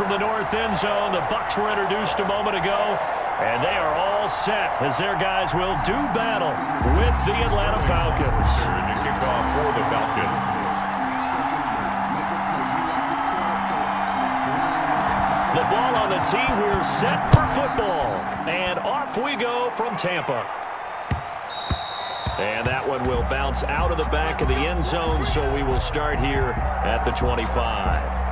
from the north end zone. The Bucs were introduced a moment ago, and they are all set as their guys will do battle with the Atlanta Falcons. To kick off for the Falcons. The ball on the tee. We're set for football. And off we go from Tampa. And that one will bounce out of the back of the end zone, so we will start here at the 25.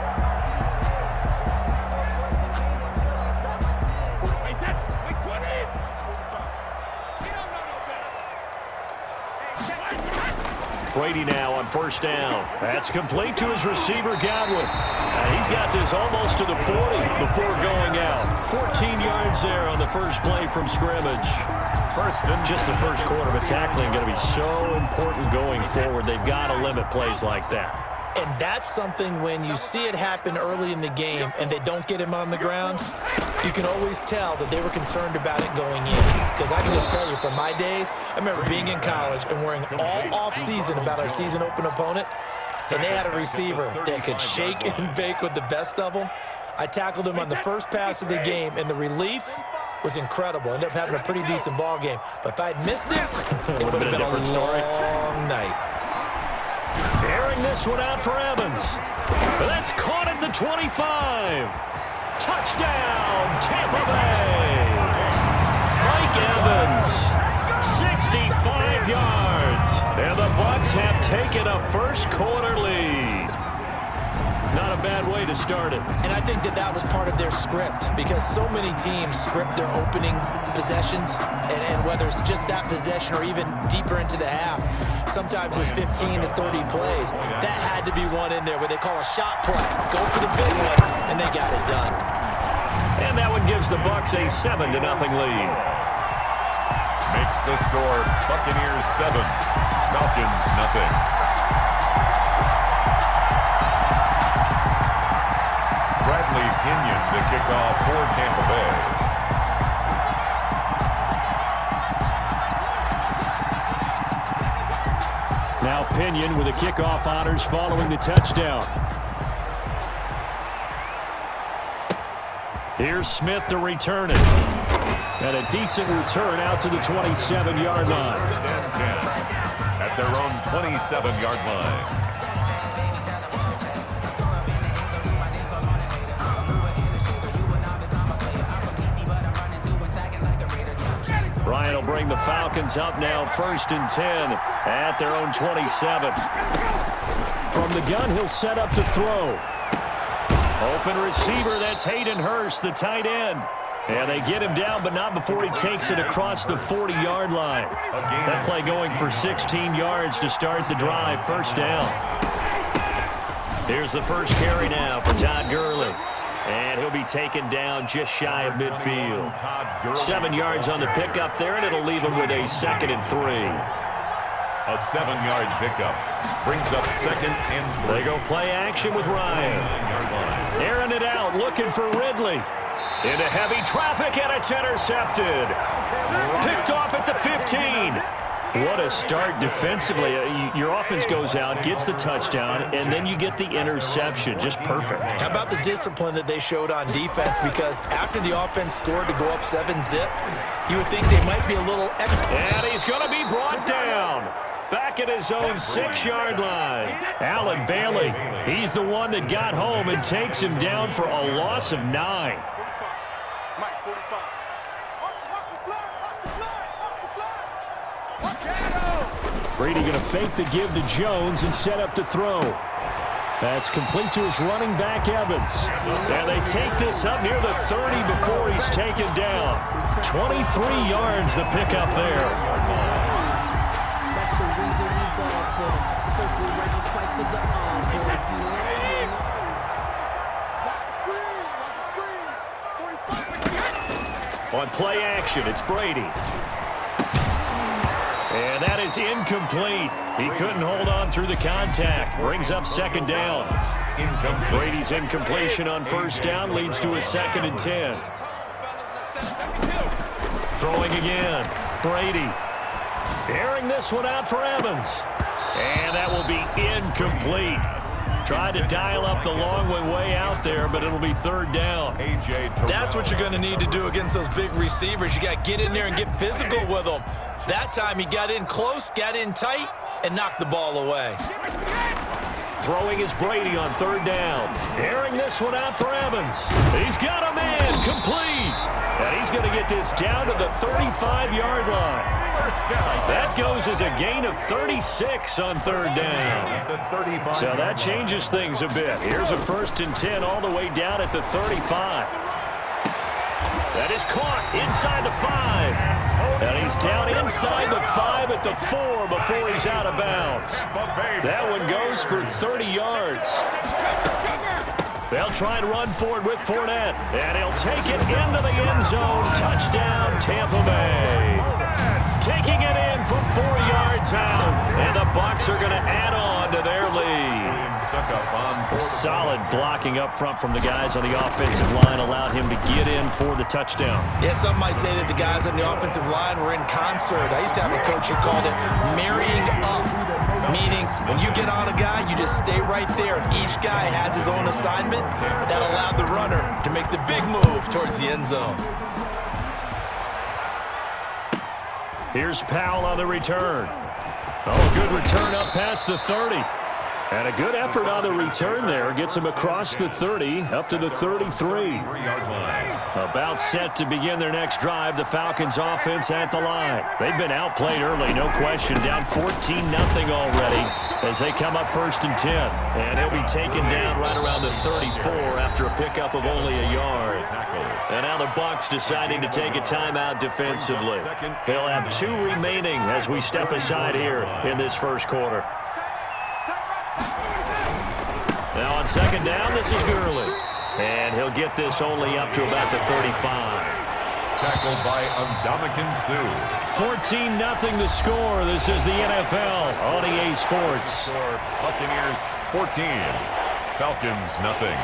Brady now on first down. That's complete to his receiver, Godwin. He's got this almost to the 40 before going out. 14 yards there on the first play from scrimmage. Just the first quarter, but tackling going to be so important going forward. They've got to limit plays like that. And that's something when you see it happen early in the game and they don't get him on the ground, you can always tell that they were concerned about it going in. Because I can just tell you, from my days, I remember being in college and worrying all off-season about our season-open opponent, and they had a receiver that could shake and bake with the best of them. I tackled him on the first pass of the game, and the relief was incredible. Ended up having a pretty decent ball game. But if I'd missed it, it would have been a long night. Airing this one out for Evans. That's caught at the 25. Touchdown, Tampa Bay. Mike Evans, 65 yards. And the Bucs have taken a first quarter lead. Not a bad way to start it. And I think that was part of their script, because so many teams script their opening possessions, and whether it's just that possession or even deeper into the half, sometimes it's 15 to 30 plays. That had to be one in there where they call a shot play. Go for the big one, and they got it done. And that one gives the Bucs a 7-0 lead. Makes the score Buccaneers 7, Falcons 0. Bradley Pinion to kick off for Tampa Bay. Now Pinion with the kickoff honors following the touchdown. Here's Smith to return it. And a decent return out to the 27-yard line. At their own 27-yard line. Ryan will bring the Falcons up now, 1st and 10 at their own 27. From the gun, he'll set up to throw. Open receiver, that's Hayden Hurst, the tight end. And they get him down, but not before he takes it across the 40-yard line. That play going for 16 yards to start the drive, 1st down. Here's the first carry now for Todd Gurley. And he'll be taken down just shy of midfield. 7 yards on the pickup there, and it'll leave him with a 2nd and 3. A 7-yard pickup brings up 2nd and 3. They go play action with Ryan. Airing it out, looking for Ridley. Into heavy traffic, and it's intercepted. Picked off at the 15. What a start defensively. Your offense goes out, gets the touchdown, and then you get the interception. Just perfect. How about the discipline that they showed on defense? Because after the offense scored to go up 7-zip, you would think they might be a little extra. And he's going to be brought down. Back at his own 6-yard line. Allen Bailey, he's the one that got home and takes him down for a loss of 9. Brady going to fake the give to Jones and set up to throw. That's complete to his running back, Evans. And they take this up near the 30 before he's taken down. 23 yards the pickup there. That's the reason we ball for them. Circle around twice for the arm. On play action, it's Brady. And that is incomplete. He couldn't hold on through the contact. Brings up 2nd down. Brady's incompletion on 1st down leads to a 2nd and 10. Throwing again. Brady. Airing this one out for Evans. And that will be incomplete. Tried to dial up the long way out there, but it'll be third down. That's what you're going to need to do against those big receivers. You got to get in there and get physical with them. That time he got in close, got in tight, and knocked the ball away. Throwing is Brady on third down. Airing this one out for Evans. He's got a man complete. And he's going to get this down to the 35-yard line. That goes as a gain of 36 on third down. So that changes things a bit. Here's a 1st and 10 all the way down at the 35. That is caught inside the 5. And he's down inside the 5 at the 4 before he's out of bounds. That one goes for 30 yards. They'll try and run for it with Fournette. And he'll take it into the end zone. Touchdown, Tampa Bay. Taking it in from 4 yards out. And the Bucs are going to add on to their lead. Solid blocking up front from the guys on the offensive line allowed him to get in for the touchdown. Yeah, some might say that the guys on the offensive line were in concert. I used to have a coach who called it marrying up, meaning when you get on a guy, you just stay right there, and each guy has his own assignment that allowed the runner to make the big move towards the end zone. Here's Powell on the return. Oh, good return up past the 30. And a good effort on the return there. Gets him across the 30, up to the 33. About set to begin their next drive. The Falcons offense at the line. They've been outplayed early, no question. Down 14-0 already as they come up 1st and 10. And he'll be taken down right around the 34 after a pickup of only a yard. And now the Bucs deciding to take a timeout defensively. They'll have 2 remaining as we step aside here in this first quarter. Now on 2nd down, this is Gurley. And he'll get this only up to about the 35. Tackled by Ndamukong Suh. 14-0 the score. This is the NFL on EA Sports. Buccaneers 14. Falcons nothing.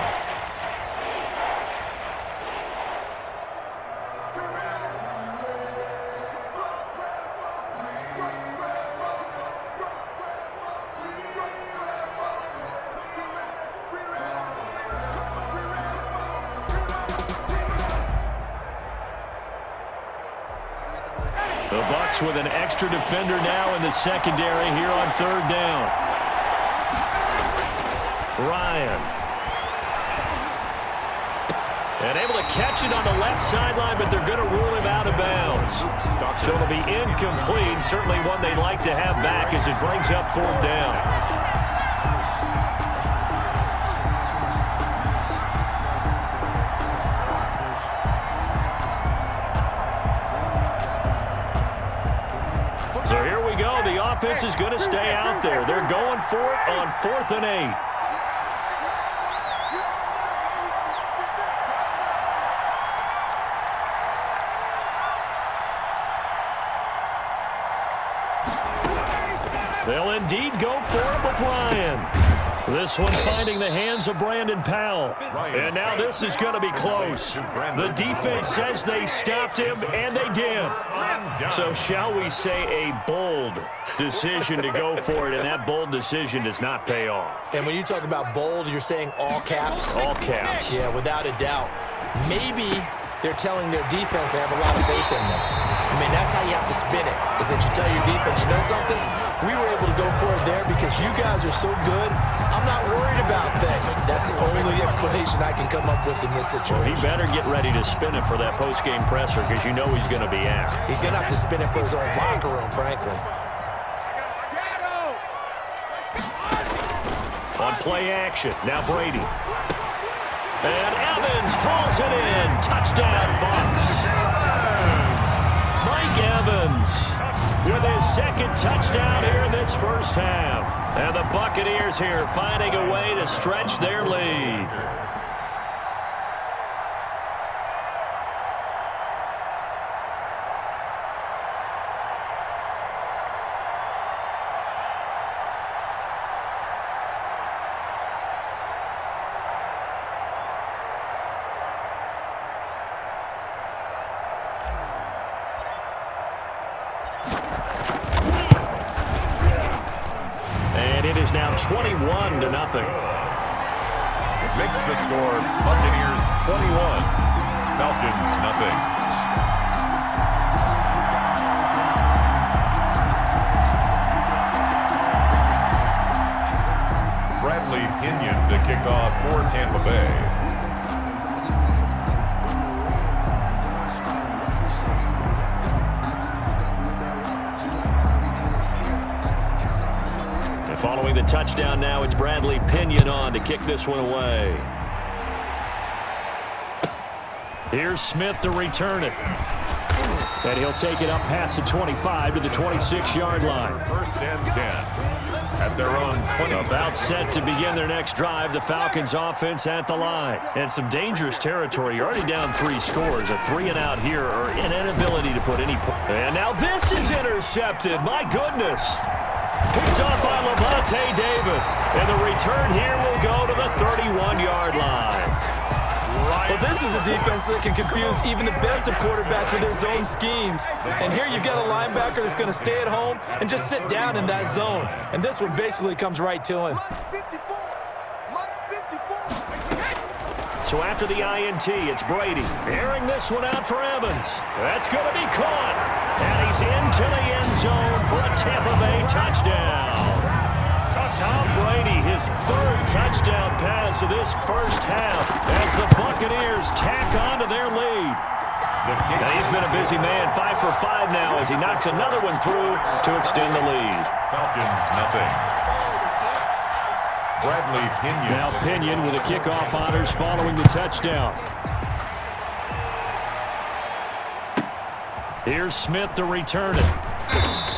The Bucs with an extra defender now in the secondary here on 3rd down. Ryan. And able to catch it on the left sideline, but they're going to rule him out of bounds. So it'll be incomplete. Certainly one they'd like to have back as it brings up 4th down. So here we go. The offense is going to stay out there. They're going for it on 4th and 8. They'll indeed go for it with Ryan. This one finding the hands of Brandon Powell. And now this is going to be close. The defense says they stopped him, and they did. So shall we say a bold decision to go for it, and that bold decision does not pay off. And when you talk about bold, you're saying all caps? All caps. Yeah, without a doubt. Maybe they're telling their defense they have a lot of faith in them. I mean, that's how you have to spin it. Because then you tell your defense, you know something? We were able to go for it there because you guys are so good. I'm not worried about things. That's the only explanation I can come up with in this situation. Well, he better get ready to spin it for that post-game presser because you know he's going to be out. He's going to have to spin it for his own locker room, frankly. On play action, now Brady. And Evans hauls it in. Touchdown, Bucs. Mike Evans with his 2nd touchdown here in this first half. And the Buccaneers here finding a way to stretch their lead. And it is now 21-0. Makes the score Buccaneers 21, Falcons nothing. Bradley Pinion to kick off for Tampa Bay. Following the touchdown now, it's Bradley Pinion on to kick this one away. Here's Smith to return it. And he'll take it up past the 25 to the 26-yard line. First and 10 at their own 20. About set to begin their next drive, the Falcons offense at the line. And some dangerous territory. You're already down 3 scores. A 3-and-out here or an inability to put any point. And now this is intercepted. My goodness. Picked off by Levante David. And the return here will go to the 31-yard line. Well, this is a defense that can confuse even the best of quarterbacks with their zone schemes. And here you've got a linebacker that's going to stay at home and just sit down in that zone. And this one basically comes right to him. So after the INT, it's Brady. Airing this one out for Evans. That's going to be caught. And he's into the end zone for a Tampa Bay touchdown. Tom Brady, his 3rd touchdown pass of this first half as the Buccaneers tack on to their lead. Now he's been a busy man, 5 for 5 now as he knocks another one through to extend the lead. Falcons nothing. Bradley Pinion. Now Pinion with the kickoff honors following the touchdown. Here's Smith to return it.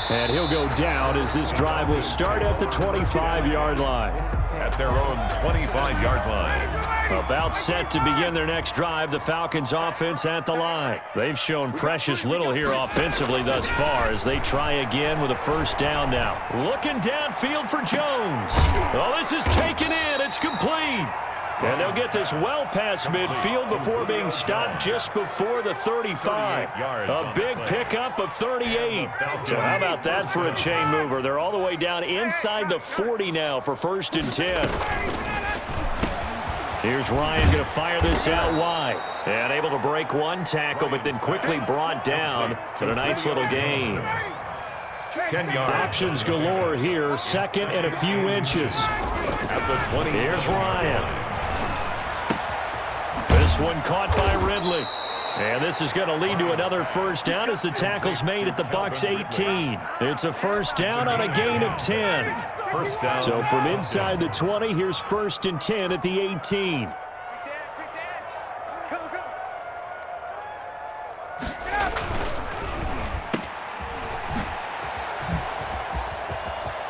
And he'll go down as this drive will start at the 25-yard line. At their own 25-yard line. About set to begin their next drive, the Falcons offense at the line. They've shown precious little here offensively thus far as they try again with a first down now. Looking downfield for Jones. Oh, this is taken in. It's complete. And they'll get this well past midfield before being stopped just before the 35. A big pickup of 38. So how about that for a chain mover? They're all the way down inside the 40 now for first and 10. Here's Ryan going to fire this out wide. And able to break one tackle, but then quickly brought down for a nice little gain. 10 yards. Options galore here. 2nd and a few inches. At the 20. Here's Ryan. This one caught by Ridley. And this is going to lead to another first down as the tackle's made at the Bucs 18. It's a first down on a gain of 10. First down. So from inside the 20, here's first and 10 at the 18.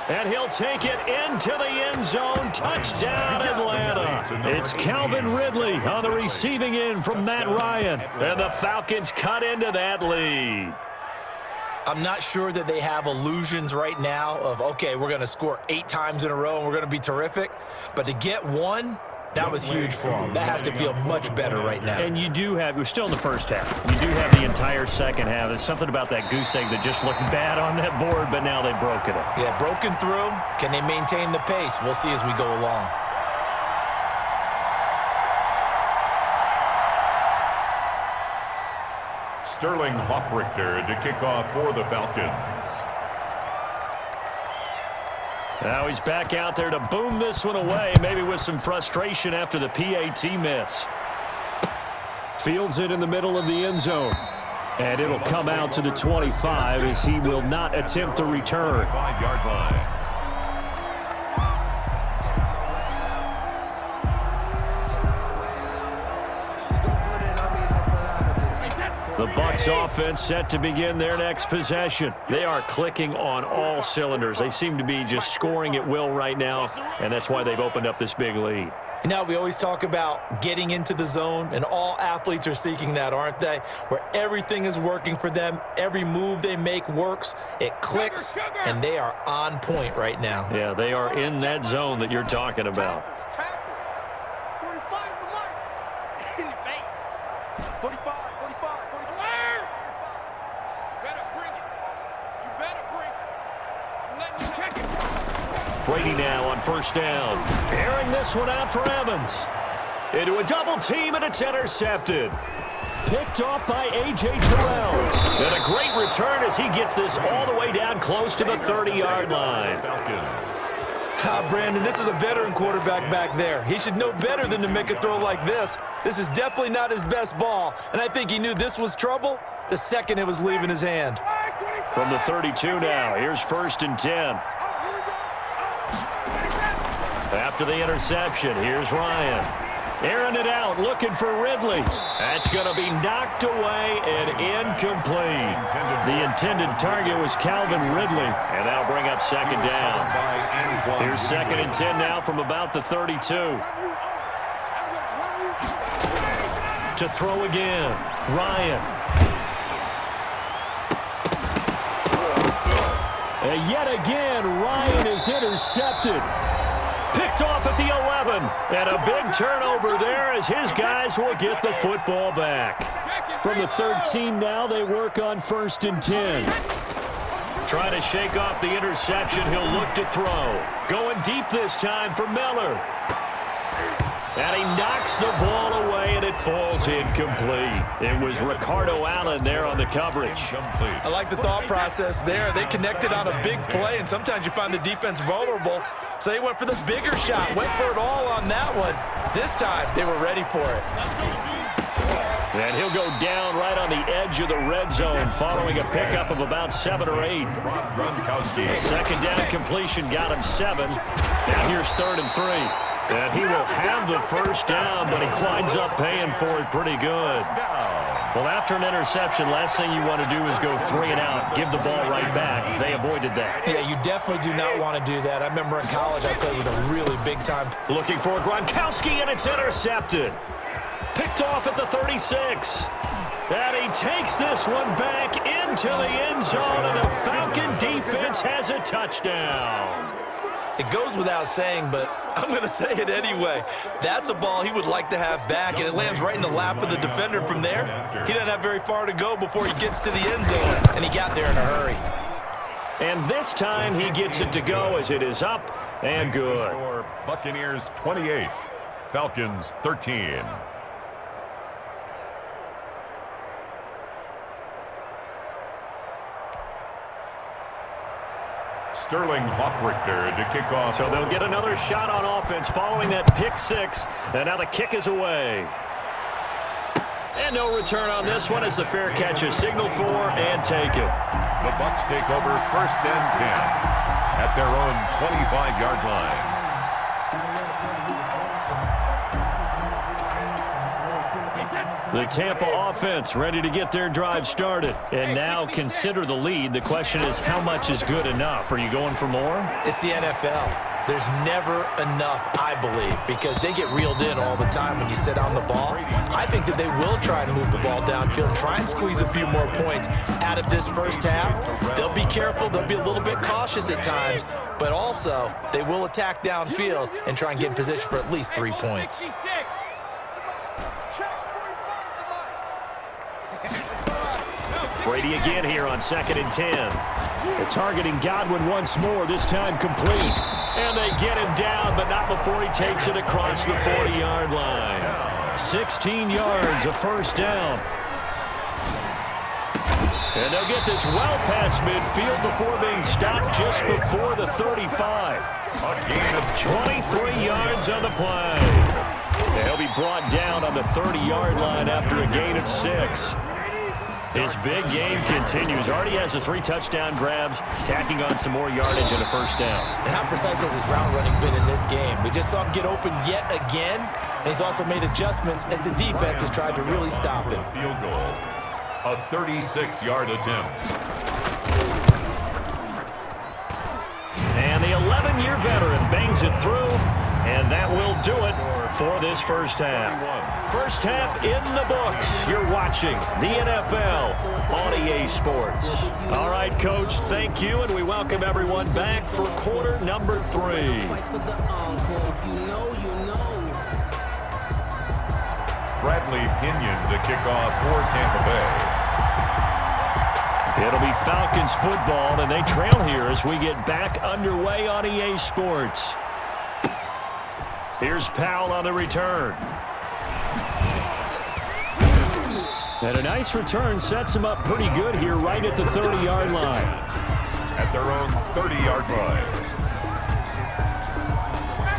And he'll take it into the end zone. Touchdown, Atlanta. It's Calvin Ridley on the receiving end from Matt Ryan. And the Falcons cut into that lead. I'm not sure that they have illusions right now of, okay, we're going to score 8 times in a row and we're going to be terrific. But to get one, that was huge for them. That has to feel much better right now. And you do have, we're still in the first half. You do have the entire second half. There's something about that goose egg that just looked bad on that board, but now they've broken it. Yeah, broken through. Can they maintain the pace? We'll see as we go along. Sterling Hoffrichter to kick off for the Falcons. Now he's back out there to boom this one away, maybe with some frustration after the PAT miss. Fields it in the middle of the end zone. And it'll come out to the 25 as he will not attempt to return. 5-yard line. The Bucs offense set to begin their next possession. They are clicking on all cylinders. They seem to be just scoring at will right now, and that's why they've opened up this big lead. You know, we always talk about getting into the zone, and all athletes are seeking that, aren't they? Where everything is working for them. Every move they make works. It clicks, and they are on point right now. Yeah, they are in that zone that you're talking about. 45's the mark. In your face. 45. Brady now on first down. Airing this one out for Evans. into a double team, and it's intercepted. Picked off by A.J. Terrell. And a great return as he gets this all the way down close to the 30-yard line. Brandon, this is a veteran quarterback back there. He should know better than to make a throw like this. This is definitely not his best ball, and I think he knew this was trouble the second it was leaving his hand. From the 32 now, here's 1st and 10. After the interception, here's Ryan. Airing it out, looking for Ridley. That's going to be knocked away and incomplete. The intended target was Calvin Ridley, and that'll bring up 2nd down. Here's 2nd and 10 now from about the 32. To throw again, Ryan. And yet again, Ryan is intercepted. Picked off at the 11. And a big turnover there as his guys will get the football back. From the 13 now, they work on 1st and 10. Trying to shake off the interception, he'll look to throw. Going deep this time for Miller. And he knocks the ball away, and it falls incomplete. It was Ricardo Allen there on the coverage. I like the thought process there. They connected on a big play, and sometimes you find the defense vulnerable. So they went for the bigger shot, went for it all on that one. This time, they were ready for it. And he'll go down right on the edge of the red zone following a pickup of about 7 or 8. A 2nd down completion got him 7. Now here's 3rd and 3. And he will have the 1st down, but he winds up paying for it pretty good. Well, after an interception, last thing you want to do is go 3 and out, give the ball right back. They avoided that. Yeah, you definitely do not want to do that. I remember in college I played with a really big-time. Looking for Gronkowski, and it's intercepted. Picked off at the 36. And he takes this one back into the end zone, and the Falcon defense has a touchdown. It goes without saying, but I'm going to say it anyway. That's a ball he would like to have back, and it lands right in the lap of the defender from there. He doesn't have very far to go before he gets to the end zone, and he got there in a hurry. And this time he gets it to go as it is up and good. Buccaneers 28, Falcons 13. Sterling Hawkrichter to kick off. So they'll get another shot on offense following that pick 6. And now the kick is away. And no return on this one as the fair catch is signaled for and taken. The Bucs take over 1st and 10 at their own 25-yard line. The Tampa offense ready to get their drive started. And now consider the lead. The question is, how much is good enough? Are you going for more? It's the NFL. There's never enough, I believe, because they get reeled in all the time when you sit on the ball. I think that they will try and move the ball downfield, try and squeeze a few more points out of this first half. They'll be careful. They'll be a little bit cautious at times, but also they will attack downfield and try and get in position for at least 3 points. Brady again here on 2nd and 10. They're targeting Godwin once more, this time complete. And they get him down, but not before he takes it across the 40-yard line. 16 yards, a 1st down. And they'll get this well past midfield before being stopped just before the 35. A gain of 23 yards on the play. And he'll be brought down on the 30-yard line after a gain of 6. His big game continues. Already has the 3 touchdown grabs, tacking on some more yardage and a 1st down. And how precise has his route running been in this game? We just saw him get open yet again, and he's also made adjustments as the defense has tried to really stop him. Field goal. A 36-yard attempt. And the 11-year veteran bangs it through, and that will do it for this first half. First half in the books. You're watching the NFL on EA Sports. All right, Coach, thank you, and we welcome everyone back for quarter number 3. Bradley Pinion to kick off for Tampa Bay. It'll be Falcons football, and they trail here as we get back underway on EA Sports. Here's Powell on the return. And a nice return sets them up pretty good here right at the 30-yard line. At their own 30-yard line.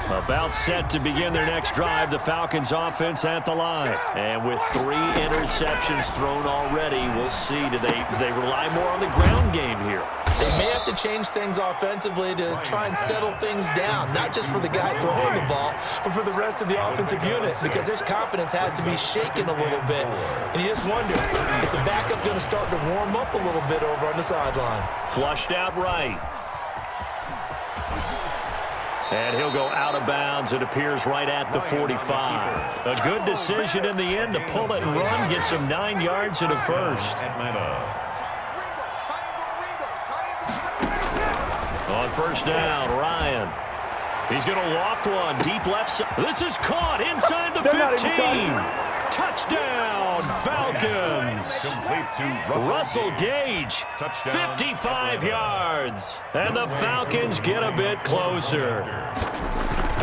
About set to begin their next drive, the Falcons offense at the line. And with 3 interceptions thrown already, we'll see. Do they rely more on the ground game here? They may have to change things offensively to try and settle things down, not just for the guy throwing the ball, but for the rest of the offensive unit, because their confidence has to be shaken a little bit. And you just wonder, is the backup going to start to warm up a little bit over on the sideline? Flushed out right. And he'll go out of bounds. It appears right at the 45. A good decision in the end to pull it and run, get some 9 yards and a first. Atlanta. On first down, Ryan. He's going to loft one deep left side. This is caught inside the 15. Touchdown, Falcons. Complete to Russell Gage, 55 yards. And the Falcons get a bit closer.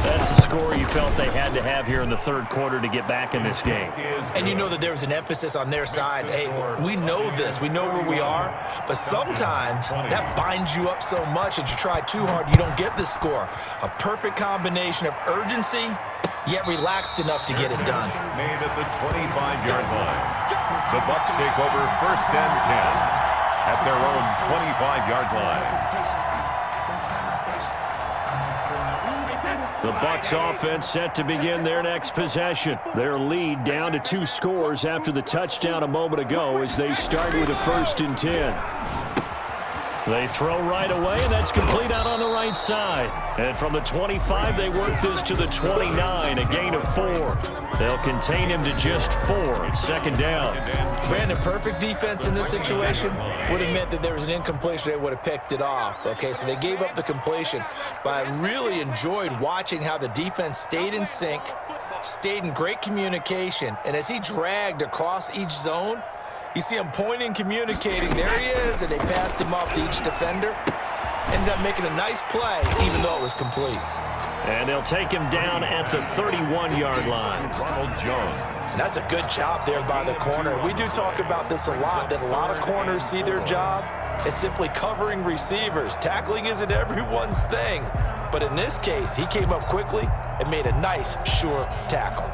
That's the score you felt they had to have here in the third quarter to get back in this game. And you know that there's an emphasis on their side. Hey, we know this. We know where we are. But sometimes that binds you up so much that you try too hard, you don't get the score. A perfect combination of urgency, yet relaxed enough to get it done. Made at the 25-yard line. The Bucs take over first and 10 at their own 25-yard line. The Bucs offense set to begin their next possession. Their lead down to 2 scores after the touchdown a moment ago as they start with a 1st and 10. They throw right away, and that's complete out on the right side. And from the 25, they work this to the 29, a gain of 4. They'll contain him to just 4. It's second down. Brandon, perfect defense in this situation would have meant that there was an incompletion. They would have picked it off. Okay, so they gave up the completion. But I really enjoyed watching how the defense stayed in sync, stayed in great communication. And as he dragged across each zone, you see him pointing, communicating. There he is, and they passed him off to each defender. Ended up making a nice play, even though it was complete. And they'll take him down at the 31-yard line. Ronald Jones. And that's a good job there by the corner. We do talk about this a lot, that a lot of corners see their job as simply covering receivers. Tackling isn't everyone's thing. But in this case, he came up quickly and made a nice, sure tackle.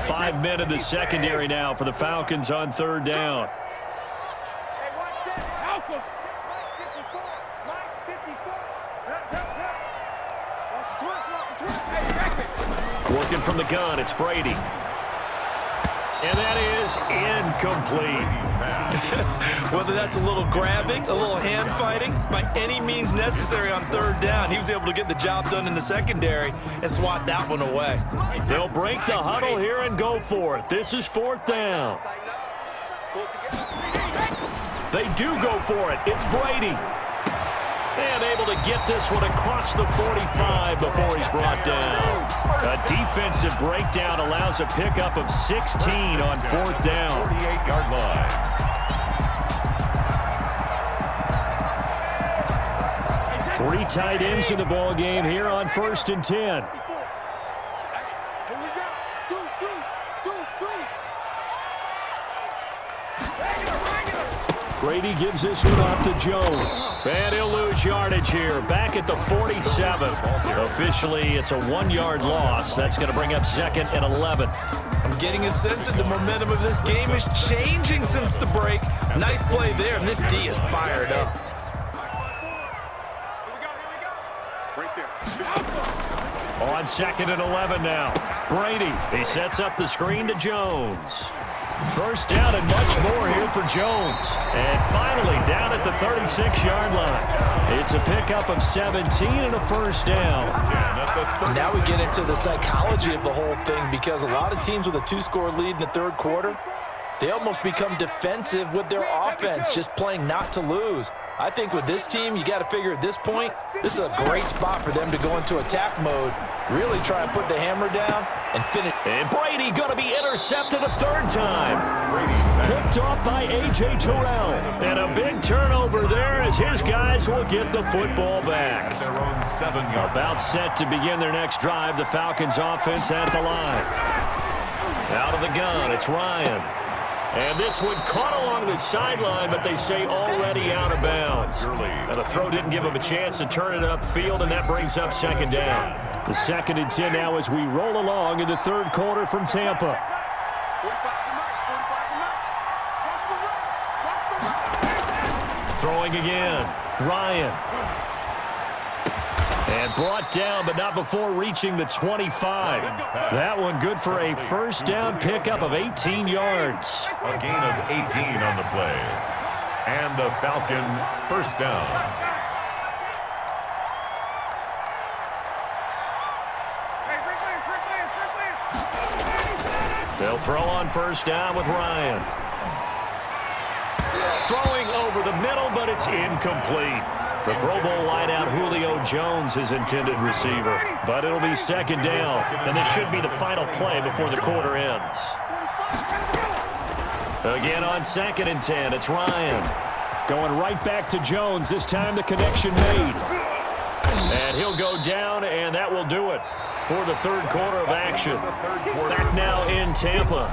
5 men in the secondary now for the Falcons on third down. Working from the gun, it's Brady. And that is incomplete. Whether that's a little grabbing, a little hand fighting, by any means necessary on third down, he was able to get the job done in the secondary and swat that one away. They'll break the huddle here and go for it. This is 4th down. They do go for it. It's Brady. And able to get this one across the 45 before he's brought down. A defensive breakdown allows a pickup of 16 on 4th down. 48-yard line. Three tight ends in the ball game here on 1st and 10. Brady gives this one off to Jones. And he'll lose yardage here. Back at the 47. Officially, it's a 1-yard loss. That's going to bring up 2nd and 11. I'm getting a sense that the momentum of this game is changing since the break. Nice play there, and this D is fired up. On 2nd and 11 now. Brady, he sets up the screen to Jones. First down and much more here for Jones. And finally down at the 36-yard line. It's a pickup of 17 and a first down. Now we get into the psychology of the whole thing, because a lot of teams with a 2-score lead in the third quarter, they almost become defensive with their offense, just playing not to lose. I think with this team, you got to figure at this point, this is a great spot for them to go into attack mode, really try and put the hammer down and finish. And Brady going to be intercepted a 3rd time. Picked off by A.J. Terrell. And a big turnover there as his guys will get the football back. Their own 7-yard. About set to begin their next drive, the Falcons offense at the line. Out of the gun, it's Ryan. And this one caught along the sideline, but they say already out of bounds. And the throw didn't give him a chance to turn it upfield, and that brings up second down. The 2nd and 10 now as we roll along in the third quarter from Tampa. Throwing again. Ryan. And brought down, but not before reaching the 25. That one good for a first down pickup of 18 yards. A gain of 18 on the play. And the Falcon first down. They'll throw on first down with Ryan. Throwing over the middle, but it's incomplete. The Pro Bowl wideout Julio Jones is intended receiver. But it'll be second down, and this should be the final play before the quarter ends. Again on 2nd and 10, it's Ryan. Going right back to Jones, this time the connection made. And he'll go down, and that will do it for the third quarter of action. Back now in Tampa.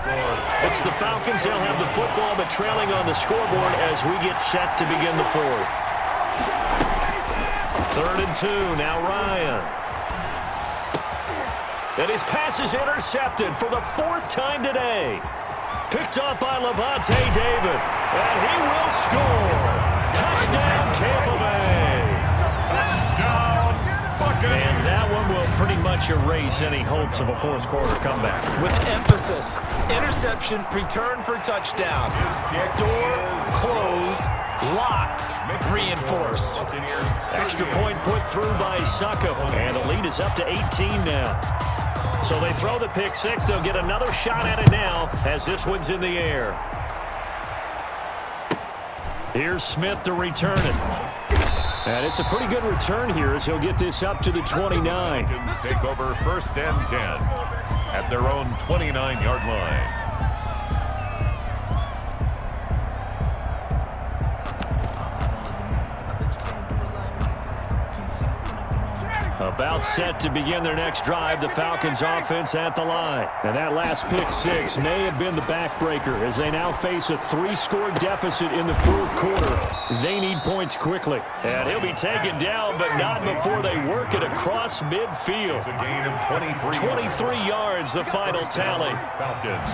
It's the Falcons. They'll have the football, but trailing on the scoreboard as we get set to begin the fourth. 3rd and 2, now Ryan. And his pass is intercepted for the 4th time today. Picked up by Levante David. And he will score. Touchdown, Tampa Bay. Touchdown, Buccaneers. And that one will pretty much erase any hopes of a fourth quarter comeback. With emphasis, interception, return for touchdown. Door closed, locked, reinforced. Extra point put through by Succo. And the lead is up to 18 now. So they throw the pick six. They'll get another shot at it now as this one's in the air. Here's Smith to return it. And it's a pretty good return here as he'll get this up to the 29. Falcons take over 1st and 10 at their own 29-yard line. About set to begin their next drive, the Falcons offense at the line. And that last pick six may have been the backbreaker as they now face a 3-score deficit in the 4th quarter. They need points quickly. And he'll be taken down, but not before they work it across midfield. It's a gain of 23 yards, the final tally. Falcons.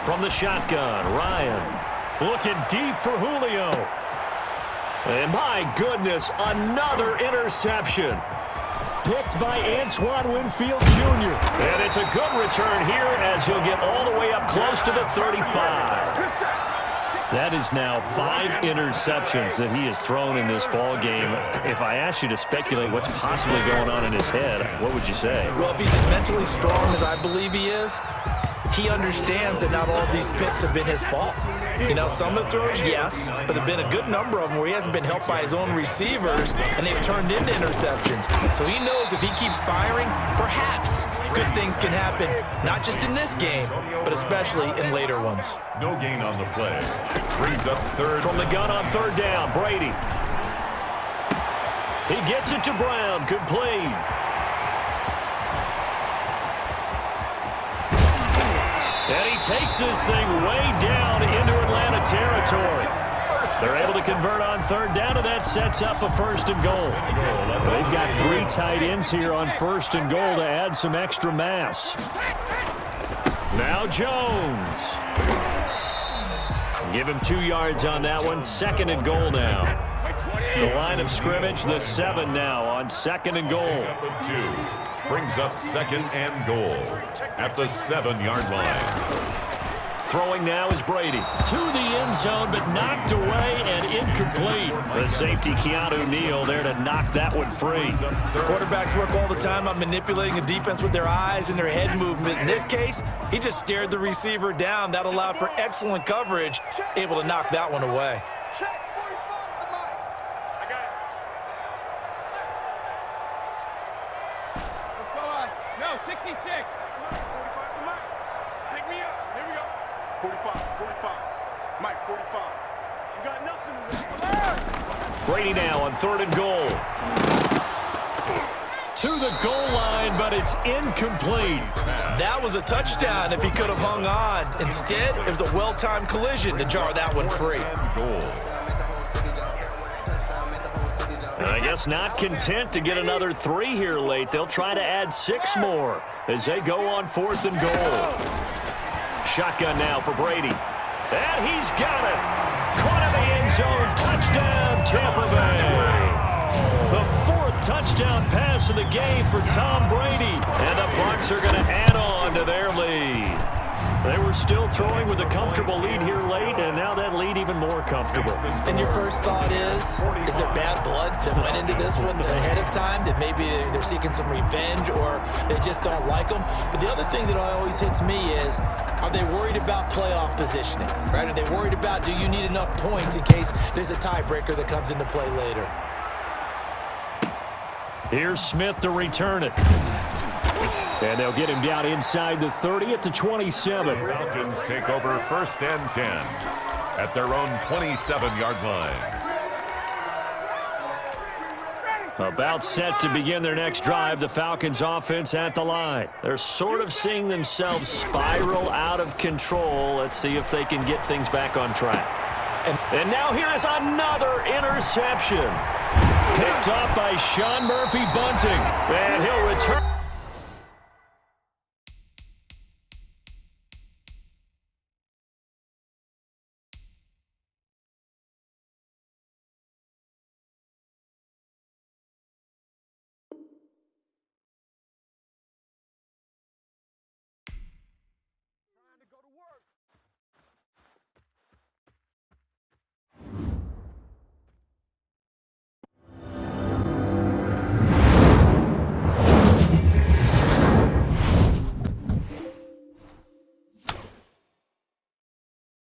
From the shotgun, Ryan looking deep for Julio. And my goodness, another interception. Picked by Antoine Winfield Jr. And it's a good return here as he'll get all the way up close to the 35. That is now 5 interceptions that he has thrown in this ball game. If I asked you to speculate what's possibly going on in his head, what would you say? Well, if he's as mentally strong as I believe he is, he understands that not all of these picks have been his fault. You know, some of the throws, yes, but there have been a good number of them where he hasn't been helped by his own receivers, and they've turned into interceptions. So he knows if he keeps firing, perhaps good things can happen, not just in this game, but especially in later ones. No gain on the play. Brings up 3rd. From the gun on 3rd down, Brady. He gets it to Brown, complete. And he takes this thing way down into Atlanta territory. They're able to convert on 3rd down, and that sets up a 1st and goal. They've got 3 tight ends here on 1st and goal to add some extra mass. Now Jones. Give him 2 yards on that one. 2nd and goal now. The line of scrimmage, the 7 now on 2nd and goal. Brings up 2nd and goal at the 7-yard line. Throwing now is Brady. To the end zone, but knocked away and incomplete. The safety, Keanu Neal, there to knock that one free. Quarterbacks work all the time on manipulating a defense with their eyes and their head movement. In this case, he just stared the receiver down. That allowed for excellent coverage, able to knock that one away. Brady now on 3rd and goal. To the goal line, but it's incomplete. That was a touchdown if he could have hung on. Instead, it was a well-timed collision to jar that one free. I guess not content to get another 3 here late. They'll try to add 6 more as they go on 4th and goal. Shotgun now for Brady. And he's got it. Caught in the end zone. Touchdown, Tampa Bay. The 4th touchdown pass of the game for Tom Brady. And the Bucs are going to add on to their lead. They were still throwing with a comfortable lead here late, and now that lead even more comfortable. And your first thought is there bad blood that went into this one ahead of time, that maybe they're seeking some revenge or they just don't like them? But the other thing that always hits me is, are they worried about playoff positioning, right? Are they worried about, do you need enough points in case there's a tiebreaker that comes into play later? Here's Smith to return it. And they'll get him down inside the 30 at the 27. Falcons take over 1st and 10 at their own 27-yard line. About set to begin their next drive, the Falcons offense at the line. They're sort of seeing themselves spiral out of control. Let's see if they can get things back on track. And now here is another interception. Picked off by Sean Murphy-Bunting. And he'll return.